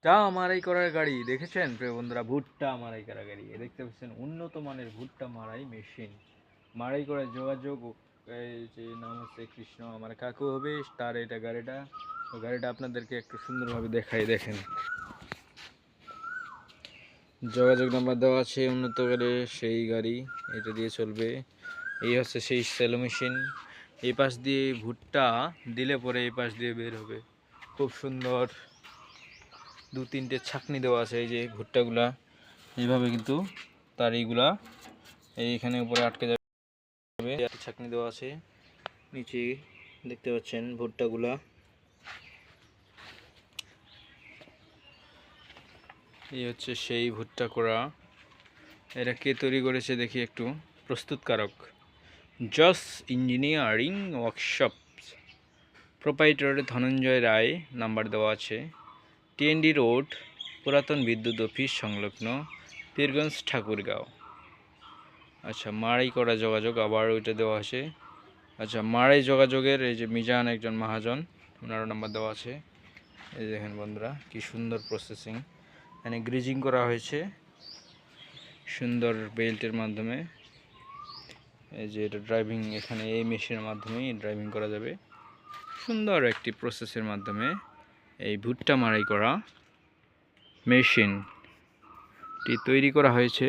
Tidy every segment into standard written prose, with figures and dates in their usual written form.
ভুট্টা মারাই করার গাড়ি দেখেছেন প্রিয় বন্ধুরা? ভুট্টা মারাই করা গাড়ি দেখতে পাচ্ছেন, উন্নত মানের ভুট্টা মারাই মেশিন। মারাই করার যোগাযোগ, এই যে নাম হচ্ছে কৃষ্ণ, আমার কাকু হবে তার এটা গাড়িটা। তো গাড়িটা আপনাদেরকে একটু সুন্দরভাবে দেখাই, দেখেন যোগাযোগ নাম্বার দেওয়া আছে, উন্নত করে সেই গাড়ি এটা দিয়ে চলবে। এই হচ্ছে সেই সেলো মেশিন। এই পাশ দিয়ে ভুট্টা দিলে পরে এই পাশ দিয়ে বের হবে। খুব সুন্দর দু তিনটে ছাকনি দেওয়া আছে, এই যে ভুট্টাগুলা এইভাবে কিন্তু তার এইগুলা এইখানে উপরে আটকে যাবে। ছাকনি দেওয়া আছে, নিচে দেখতে পাচ্ছেন ভুট্টাগুলা। এই হচ্ছে সেই ভুট্টা করা। এটা কে তৈরি করেছে দেখি একটু। প্রস্তুতকারক Jas engineering workshop, proprietor Dhananjay Roy, number দেওয়া আছে। টিএনডি রোড, পুরাতন বিদ্যুৎ অফিস সংলগ্ন, পীরগঞ্জ, ঠাকুরগাঁও। আচ্ছা, মাড়াই করা যোগাযোগ আবার ওইটা দেওয়া আছে। আচ্ছা, মাড়াই যোগাযোগের এই যে মিজান একজন মহাজন, ওনারও নাম্বার দেওয়া আছে। এই দেখেন বন্ধুরা কি সুন্দর প্রসেসিং, এখানে গ্রিজিং করা হয়েছে সুন্দর বেল্টের মাধ্যমে। এই যে এটা ড্রাইভিং, এখানে এই মেশিনের মাধ্যমেই ড্রাইভিং করা যাবে। সুন্দর একটি প্রসেসের মাধ্যমে এই ভুট্টা মাড়াই করা মেশিনটি তৈরি করা হয়েছে।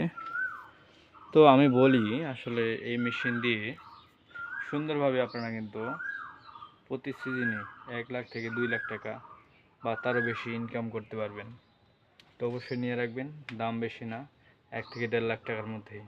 তো আমি বলি আসলে এই মেশিন দিয়ে সুন্দরভাবে আপনারা কিন্তু প্রতি সিজনে 1 লাখ থেকে 2 লাখ টাকা বা তারও বেশি ইনকাম করতে পারবেন। তো অবশ্যই নিয়ে রাখবেন, দাম বেশি না, 1 থেকে 1.5 লাখ টাকার মধ্যেই।